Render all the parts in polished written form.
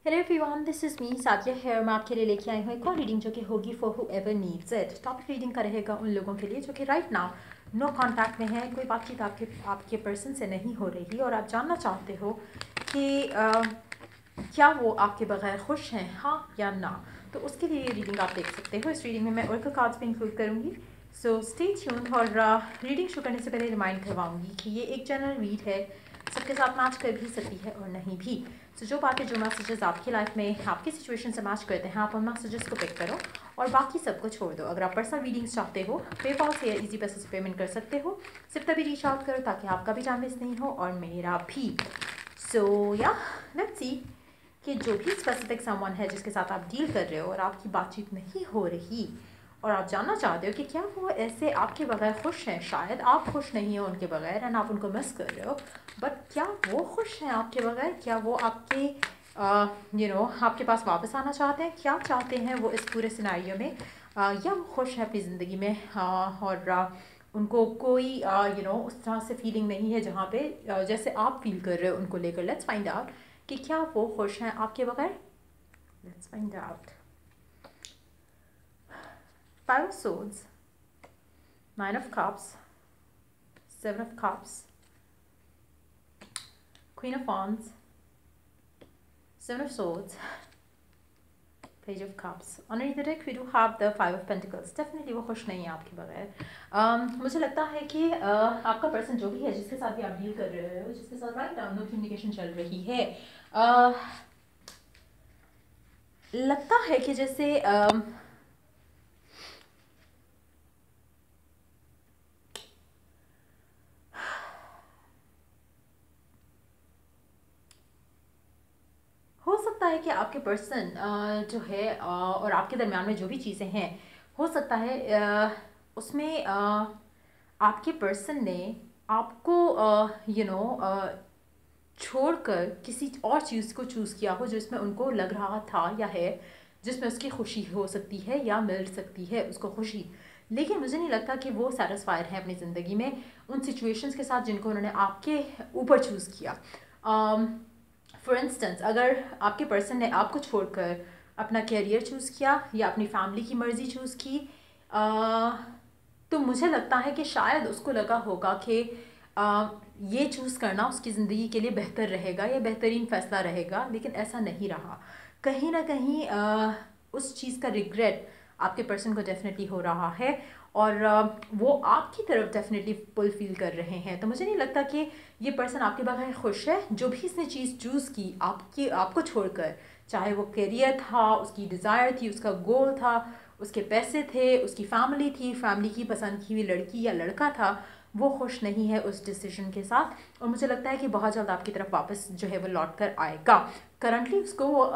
Hello everyone, this is me Sadia है। मैं आपके लिए लेके आई हूँ एक और रीडिंग जो कि होगी for whoever needs it. Topic reading का रहेगा उन लोगों के लिए जो कि राइट नाउ नो कांटेक्ट में है, कोई बातचीत आपके पर्सन से नहीं हो रही और आप जानना चाहते हो कि क्या वो आपके बगैर खुश हैं, हाँ या ना। तो उसके लिए ये रीडिंग आप देख सकते हो। इस रीडिंग में मैं ओरेकल कार्ड्स भी इंक्लूड करूँगी, सो स्टे ट्यून्ड। और रीडिंग शुरू करने से पहले रिमाइंड करवाऊँगी कि ये एक जनरल रीड है, सबके साथ मैच कर भी सकती है और नहीं भी। तो जो बातें, जो मैसेजेस आपकी लाइफ में आपकी सिचुएशन से मैच करते हैं, आप उन मैसेजेस को पिक करो और बाकी सबको छोड़ दो। अगर आप पर्सनल रीडिंग्स चाहते हो, पेपॉल से या इजी पैसे से पेमेंट कर सकते हो। सिर्फ तभी रीच आउट करो ताकि आपका भी टाइम वेस्ट नहीं हो और मेरा भी। सो या लेट्स सी कि जो भी स्पेसिफिक समवन है जिसके साथ आप डील कर रहे हो और आपकी बातचीत नहीं हो रही और आप जानना चाहते हो कि क्या वो ऐसे आपके बगैर खुश हैं। शायद आप खुश नहीं हो उनके बगैर एंड आप उनको मिस कर रहे हो, बट क्या वो खुश हैं आपके बगैर? क्या वो आपके आपके पास वापस आना चाहते हैं? क्या चाहते हैं वो इस पूरे सिनेरियो में? या वो खुश है अपनी ज़िंदगी में और उनको कोई उस तरह से फीलिंग नहीं है जहाँ पे जैसे आप फील कर रहे हो उनको लेकर। लेट्स फाइंड आउट कि क्या वो खुश हैं आपके बगैर। Let's find out. Five of Swords, Nine of Cups, Seven of Cups, Queen of Wands, Seven of Swords, Page of Cups. Underneath the deck we do have the Five of Pentacles. Definitely वो खुश नहीं है आपके बगैर। मुझे लगता है कि आपका पर्सन जो भी है, जिसके साथ भी आप डील कर रहे हो, जिसके साथ राइट नाउ नो कम्युनिकेशन चल रही है, लगता है कि जैसे हो सकता है कि आपके पर्सन जो है और आपके दरमियान में जो भी चीज़ें हैं, हो सकता है उसमें आपके पर्सन ने आपको छोड़कर किसी और चीज़ को चूज़ किया हो जिसमें उनको लग रहा था या है, जिसमें उसकी खुशी हो सकती है या मिल सकती है उसको खुशी। लेकिन मुझे नहीं लगता कि वो सेटिस्फाइड है अपनी ज़िंदगी में उन सिचुएशंस के साथ जिनको उन्होंने आपके ऊपर चूज़ किया। फॉर इंस्टेंस, अगर आपके पर्सन ने आपको छोड़कर अपना कैरियर चूज़ किया या अपनी फैमिली की मर्ज़ी चूज़ की, तो मुझे लगता है कि शायद उसको लगा होगा कि ये चूज़ करना उसकी ज़िंदगी के लिए बेहतर रहेगा या बेहतरीन फ़ैसला रहेगा, लेकिन ऐसा नहीं रहा। कहीं ना कहीं उस चीज़ का रिग्रेट आपके पर्सन को डेफिनेटली हो रहा है और वो आपकी तरफ डेफिनेटली पुल फील कर रहे हैं। तो मुझे नहीं लगता कि ये पर्सन आपके बगैर खुश है। जो भी इसने चीज़ चूज़ की आपको छोड़कर, चाहे वो करियर था, उसकी डिज़ायर थी, उसका गोल था, उसके पैसे थे, उसकी फैमिली थी, फैमिली की पसंद की हुई लड़की या लड़का था, वो खुश नहीं है उस डिसीजन के साथ और मुझे लगता है कि बहुत जल्द आपकी तरफ वापस जो है वो लौट कर आएगा। करंटली उसको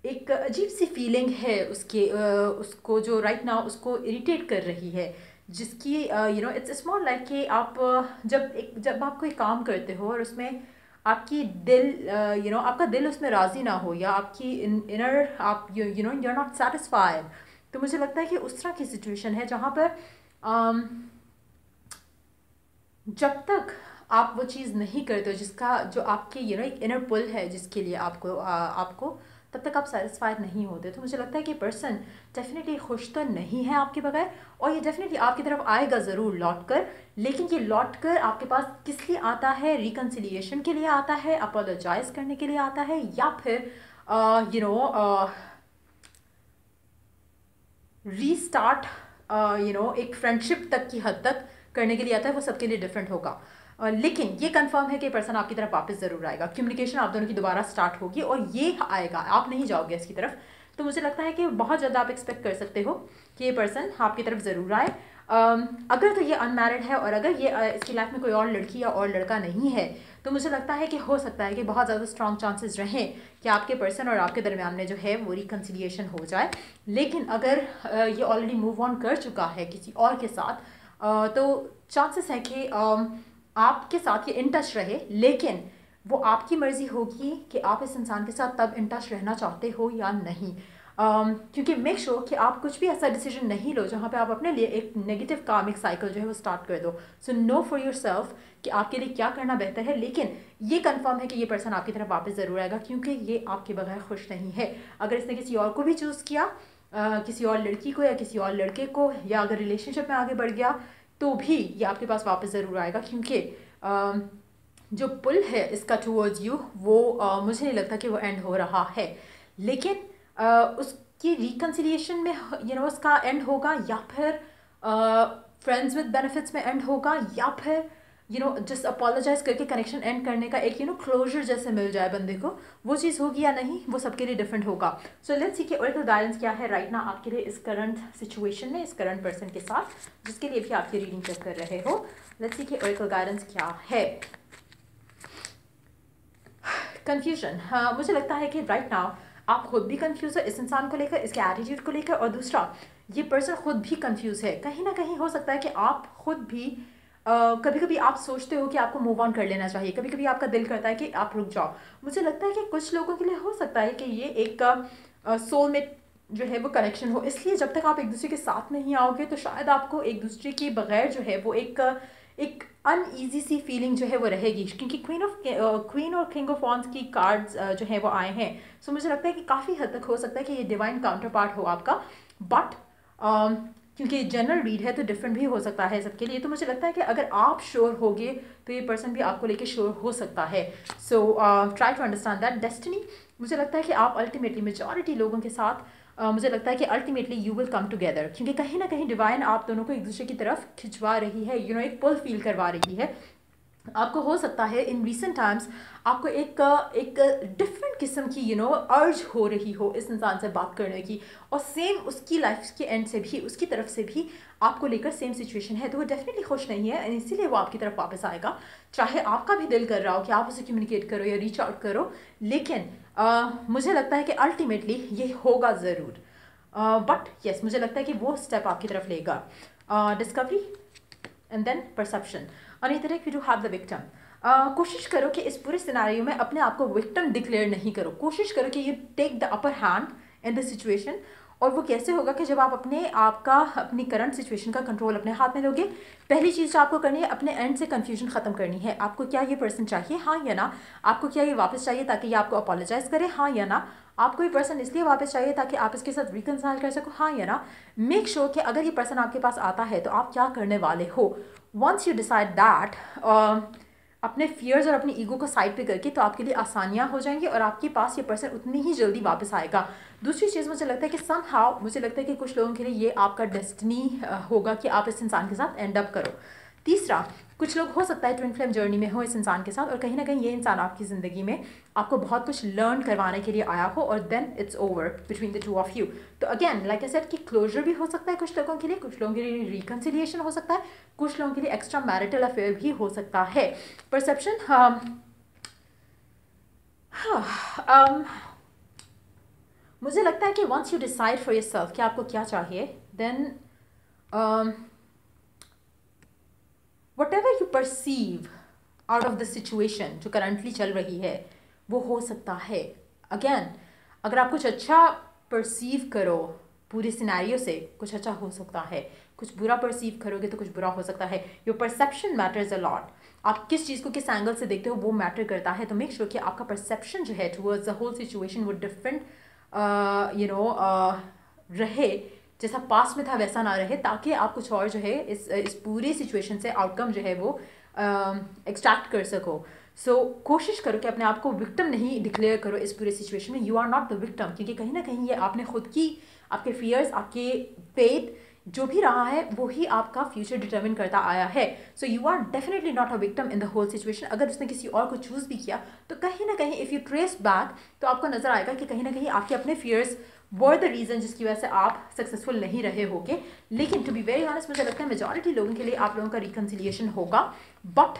एक अजीब सी फीलिंग है उसको जो राइट नाउ उसको इरिटेट कर रही है, जिसकी इट्स स्मॉल लाइक कि आप जब आप कोई काम करते हो और उसमें आपकी आपका दिल उसमें राज़ी ना हो या आपकी इनर आप यू आर नॉट सेटिस्फाइड। तो मुझे लगता है कि उस तरह की सिचुएशन है जहाँ पर जब तक आप वो चीज़ नहीं करते हो जिसका जो आपके एक इनर पुल है जिसके लिए आपको तब तक आप सेटिस्फाइड नहीं होते। तो मुझे लगता है कि पर्सन डेफिनेटली खुश तो नहीं है आपके बगैर और ये डेफिनेटली आपकी तरफ आएगा ज़रूर लौट कर, लेकिन ये लौट कर आपके पास किस लिए आता है? रिकन्सिलिएशन के लिए आता है, अपोलोजाइज करने के लिए आता है, या फिर रीस्टार्ट एक फ्रेंडशिप तक की हद तक करने के लिए आता है। वो सबके लिए डिफरेंट होगा, लेकिन ये कंफर्म है कि पर्सन आपकी तरफ वापस ज़रूर आएगा। कम्युनिकेशन आप दोनों की दोबारा स्टार्ट होगी और ये आएगा, आप नहीं जाओगे इसकी तरफ। तो मुझे लगता है कि बहुत ज़्यादा आप एक्सपेक्ट कर सकते हो कि ये पर्सन आपकी तरफ ज़रूर आए। अगर तो ये अनमैरिड है और अगर ये इसकी लाइफ में कोई और लड़की या और लड़का नहीं है, तो मुझे लगता है कि हो सकता है कि बहुत ज़्यादा स्ट्रॉन्ग चांसेस रहें कि आपके पर्सन और आपके दरमियान में जो है वो रिकन्सिलिएशन हो जाए। लेकिन अगर ये ऑलरेडी मूव ऑन कर चुका है किसी और के साथ, तो चांसेस हैं कि आपके साथ ये इन टच रहे, लेकिन वो आपकी मर्ज़ी होगी कि आप इस इंसान के साथ तब इन टच रहना चाहते हो या नहीं। क्योंकि मेक श्योर कि आप कुछ भी ऐसा डिसीजन नहीं लो जहाँ पे आप अपने लिए एक नेगेटिव कार्मिक साइकिल जो है वो स्टार्ट कर दो. So know for yourself कि आपके लिए क्या करना बेहतर है, लेकिन ये कंफर्म है कि ये पर्सन आपकी तरफ वापस ज़रूर आएगा, क्योंकि ये आपके बगैर खुश नहीं है. अगर इसने किसी और को भी चूज़ किया, किसी और लड़की को या किसी और लड़के को, या अगर रिलेशनशिप में आगे बढ़ गया, तो भी ये आपके पास वापस ज़रूर आएगा, क्योंकि जो पुल है इसका टूवर्ड्स यू वो मुझे नहीं लगता कि वो एंड हो रहा है. लेकिन उसकी रिकन्सिलिएशन में उसका एंड होगा, या फिर फ्रेंड्स विद बेनिफिट्स में एंड होगा, या फिर जस्ट अपोलोजाइज करके कनेक्शन एंड करने का एक क्लोजर जैसे मिल जाए बंदे को, वो चीज़ होगी या नहीं, वो सबके लिए डिफरेंट होगा. सो लेट्स सी कि ओरेकल गाइडेंस क्या है राइट ना आपके लिए इस करंट सिचुएशन में, इस करंट पर्सन के साथ, जिसके लिए भी आपकी रीडिंग चेक कर रहे हो. लेट्स सी कि ओरेकल गाइडेंस क्या है. कंफ्यूजन. हाँ, मुझे लगता है कि राइट नाउ आप खुद भी कंफ्यूज हो इस इंसान को लेकर, इसके एटीट्यूड को लेकर, और दूसरा ये पर्सन खुद भी कंफ्यूज है. कहीं ना कहीं हो सकता है कि आप खुद भी कभी कभी आप सोचते हो कि आपको मूव ऑन कर लेना चाहिए, कभी कभी आपका दिल करता है कि आप रुक जाओ. मुझे लगता है कि कुछ लोगों के लिए हो सकता है कि ये एक सोलमेट जो है वो कनेक्शन हो, इसलिए जब तक आप एक दूसरे के साथ नहीं आओगे तो शायद आपको एक दूसरे के बगैर जो है वो एक अनईजी सी फीलिंग जो है वो रहेगी, क्योंकि क्वीन और किंग ऑफ वॉन्ड्स की कार्ड्स जो है वो आए हैं. सो मुझे लगता है कि काफ़ी हद तक हो सकता है कि ये डिवाइन काउंटर पार्ट हो आपका, बट क्योंकि जनरल रीड है तो डिफरेंट भी हो सकता है सबके लिए. तो मुझे लगता है कि अगर आप श्योर होगे तो ये पर्सन भी आपको लेके श्योर हो सकता है. So try to understand that destiny. मुझे लगता है कि आप अल्टीमेटली मेजॉरिटी लोगों के साथ मुझे लगता है कि ultimately you will come together, क्योंकि कहीं ना कहीं डिवाइन आप दोनों को एक दूसरे की तरफ खिंचवा रही है, एक पुल फील करवा रही है. आपको हो सकता है इन रिसेंट टाइम्स आपको एक डिफरेंट किस्म की अर्ज हो रही हो इस इंसान से बात करने की, और सेम उसकी लाइफ के एंड से भी, उसकी तरफ से भी आपको लेकर सेम सिचुएशन है, तो वो डेफिनेटली खुश नहीं है, इसीलिए वो आपकी तरफ वापस आएगा. चाहे आपका भी दिल कर रहा हो कि आप उसे कम्युनिकेट करो या रीच आउट करो, लेकिन मुझे लगता है कि अल्टीमेटली ये होगा ज़रूर. बट यस, मुझे लगता है कि वो स्टेप आपकी तरफ लेगा. Discovery and then perception. और इस तरह की डू हैव द विक्टिम. कोशिश करो कि इस पूरे सिनारियो में अपने आप को विक्टिम डिक्लेयर नहीं करो. कोशिश करो कि you take the upper hand in the situation. और वो कैसे होगा कि जब आप अपनी करंट सिचुएशन का कंट्रोल अपने हाथ में लोगे. पहली चीज़ जो आपको करनी है, अपने एंड से कंफ्यूजन ख़त्म करनी है. आपको क्या ये पर्सन चाहिए, हाँ या ना. आपको क्या ये वापस चाहिए ताकि ये आपको अपोलोजाइज करे, हाँ या ना. आपको ये पर्सन इसलिए वापस चाहिए ताकि आप इसके साथ रिकन्साइल कर सको, हाँ या ना. मेक श्योर कि अगर ये पर्सन आपके पास आता है तो आप क्या करने वाले हो. वंस यू डिसाइड दैट, अपने फियर्स और अपनी ईगो को साइड पे करके, तो आपके लिए आसानियाँ हो जाएंगी और आपके पास ये पर्सन उतनी ही जल्दी वापस आएगा. दूसरी चीज़ मुझे लगता है कि समहाउ मुझे लगता है कि कुछ लोगों के लिए ये आपका डेस्टिनी होगा कि आप इस इंसान के साथ एंड अप करो. तीसरा, कुछ लोग हो सकता है ट्विन फ्लेम जर्नी में हो इस इंसान के साथ, और कहीं ना कहीं ये इंसान आपकी ज़िंदगी में आपको बहुत कुछ लर्न करवाने के लिए आया हो, और then it's over between the two of you. तो अगेन लाइक आई सेड कि क्लोजर भी हो सकता है कुछ लोगों के लिए, कुछ लोगों के लिए रिकन्सिलिएशन हो सकता है, कुछ लोगों के लिए एक्स्ट्रा मैरिटल अफेयर भी हो सकता है. परसेप्शन, मुझे लगता है कि once you decide for yourself कि आपको क्या चाहिए, then whatever you perceive out of the situation जो करंटली चल रही है वो हो सकता है. अगेन, अगर आप कुछ अच्छा परसीव करो पूरे सिनेरियो से, कुछ अच्छा हो सकता है. कुछ बुरा परसीव करोगे तो कुछ बुरा हो सकता है. Your perception matters a lot. आप किस चीज़ को किस एंगल से देखते हो वो मैटर करता है. तो मेक श्योर कि आपका परसेप्शन जो है टुवर्ड्स द होल सिचुएशन वो डिफरेंट रहे, जैसा पास्ट में था वैसा ना रहे, ताकि आप कुछ और जो है इस पूरी सिचुएशन से आउटकम जो है वो एक्सट्रैक्ट कर सको. सो कोशिश करो कि अपने आप को विक्टिम नहीं डिक्लेयर करो इस पूरे सिचुएशन में. You are not the victim, क्योंकि कहीं ना कहीं ये आपने खुद की, आपके फियर्स, आपके फेथ जो भी रहा है वो ही आपका फ्यूचर डिटर्मिन करता आया है. So you are definitely not a victim in the whole situation. अगर उसने किसी और को चूज़ भी किया तो कहीं ना कहीं इफ़ यू ट्रेस बैक तो आपको नज़र आएगा कि कहीं ना कहीं आपके अपने फियर्स वर द रीज़न जिसकी वजह से आप सक्सेसफुल नहीं रहे होगे. लेकिन टू बी वेरी ऑनेस्ट मुझे लगता है मेजॉरिटी लोगों के लिए आप लोगों का रिकन्सिलिएशन होगा, बट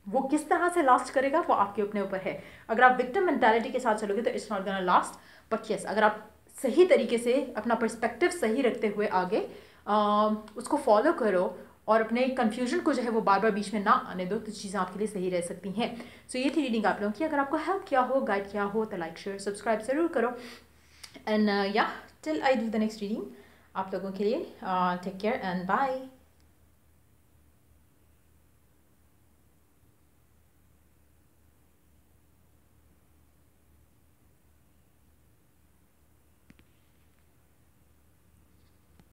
वो किस तरह से लास्ट करेगा वो आपके अपने ऊपर है. अगर आप विक्टिम मेंटालिटी के साथ चलोगे तो it's not gonna last. But yes, अगर आप सही तरीके से अपना पर्सपेक्टिव सही रखते हुए आगे उसको फॉलो करो और अपने कन्फ्यूजन को जो है वो बार बार बीच में ना आने दो, तो चीज़ें आपके लिए सही रह सकती हैं। सो ये थी रीडिंग आप लोगों की। अगर आपको हेल्प किया हो, गाइड किया हो, तो लाइक शेयर सब्सक्राइब ज़रूर करो। एंड या till I do the next reading, आप लोगों के लिए टेक केयर एंड बाय।